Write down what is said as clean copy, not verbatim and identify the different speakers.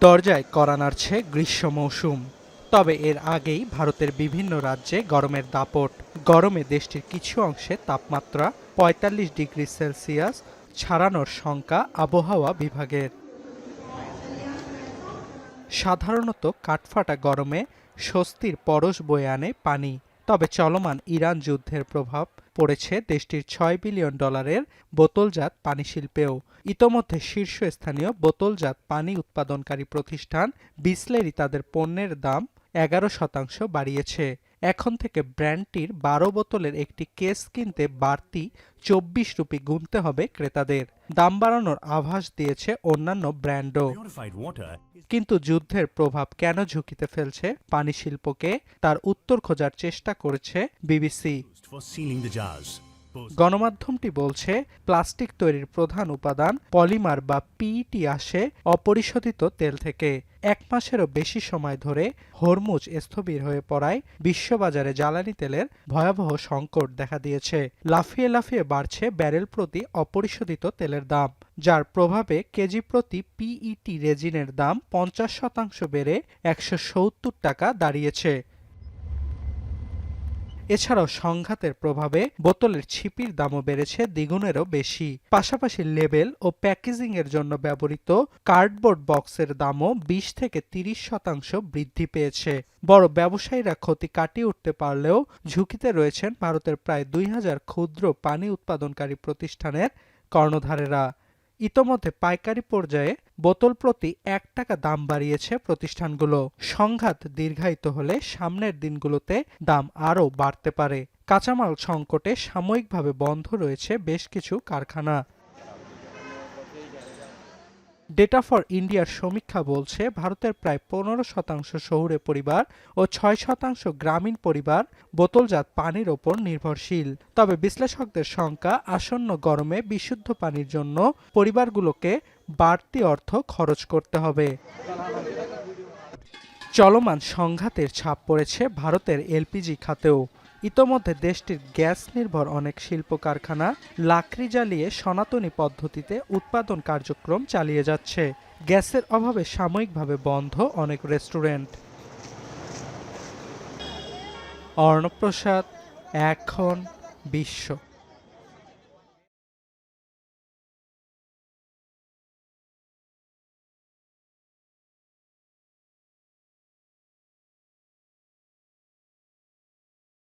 Speaker 1: দরজায় কড়া নাড়ছে গ্রীষ্ম মৌসুম। তবে এর আগেই ভারতের বিভিন্ন রাজ্যে গরমের দাপট। গরমে দেশটির কিছু অংশে তাপমাত্রা ৪৫ ডিগ্রি সেলসিয়াস ছাড়ানোর শঙ্কা আবহাওয়া বিভাগের। সাধারণত কাঠফাটা গরমে স্বস্তির পরশ বয়ে আনে পানি। তবে চলমান ইরান যুদ্ধের প্রভাব পড়েছে দেশটির $৬ বিলিয়ন বোতলজাত পানি শিল্পেও। ইতোমধ্যে শীর্ষস্থানীয় বোতলজাত পানি উৎপাদনকারী প্রতিষ্ঠান বিসলেরি তাদের পণ্যের দাম ১১% বাড়িয়েছে। এখন থেকে ব্র্যান্ডটির ১২ বোতলের একটি কেস কিনতে বাড়তি ২৪ রুপি গুনতে হবে ক্রেতাদের। দাম বাড়ানোর আভাস দিয়েছে অন্যান্য ব্র্যান্ডও। কিন্তু যুদ্ধের প্রভাব কেন ঝুঁকিতে ফেলছে পানি শিল্পকে, তার উত্তর খোঁজার চেষ্টা করেছে বিবিসি। গণমাধ্যমটি বলছে, প্লাস্টিক তৈরির প্রধান উপাদান পলিমার বা পিইটি আসে অপরিশোধিত তেল থেকে। ১ মাসেরও বেশি সময় ধরে হরমুজ স্থবির হয়ে পড়ায় বিশ্ববাজারে জ্বালানি তেলের ভয়াবহ সংকট দেখা দিয়েছে। লাফিয়ে লাফিয়ে বাড়ছে ব্যারেল প্রতি অপরিশোধিত তেলের দাম, যার প্রভাবে কেজি প্রতি পিইটি রেজিনের দাম ৫০% বেড়ে ১৭০ টাকা দাঁড়িয়েছে। এছাড়াও সংঘাতের প্রভাবে বোতলের ছিপির দামও বেড়েছে দ্বিগুণেরও বেশি। পাশাপাশি লেবেল ও প্যাকেজিংয়ের জন্য ব্যবহৃত কার্ডবোর্ড বক্সের দামও ২০ থেকে ৩০% বৃদ্ধি পেয়েছে। বড় ব্যবসায়ীরা ক্ষতি কাটিয়ে উঠতে পারলেও ঝুঁকিতে রয়েছেন ভারতের প্রায় ২,০০০ ক্ষুদ্র পানি উৎপাদনকারী প্রতিষ্ঠানের কর্ণধারেরা। ইতোমধ্যে পাইকারি পর্যায়ে বোতল প্রতি $১ দাম বাড়িয়েছে প্রতিষ্ঠানগুলো। সংঘাত দীর্ঘায়িত হলে সামনের দিনগুলোতে দাম আরও বাড়তে পারে। কাঁচামাল সংকটে সাময়িকভাবে বন্ধ রয়েছে বেশ কিছু কারখানা। ডেটা ফর ইন্ডিয়ার সমীক্ষা বলছে, ভারতের প্রায় ১৫% শহুরে পরিবার ও ৬% গ্রামীণ পরিবার বোতলজাত পানির ওপর নির্ভরশীল। তবে বিশ্লেষকদের শঙ্কা, আসন্ন গরমে বিশুদ্ধ পানির জন্য পরিবারগুলোকে বাড়তি অর্থ খরচ করতে হবে। চলমান সংঘাতের ছাপ পড়েছে ভারতের এলপিজি খাতেও। ইতোমধ্যে দেশটির গ্যাস নির্ভর অনেক শিল্প কারখানা লাকড়ি জ্বালিয়ে সনাতনী পদ্ধতিতে উৎপাদন কার্যক্রম চালিয়ে যাচ্ছে। গ্যাসের অভাবে সাময়িকভাবে বন্ধ অনেক রেস্টুরেন্ট। অর্ণব প্রসাদ, এখন বিশ্ব।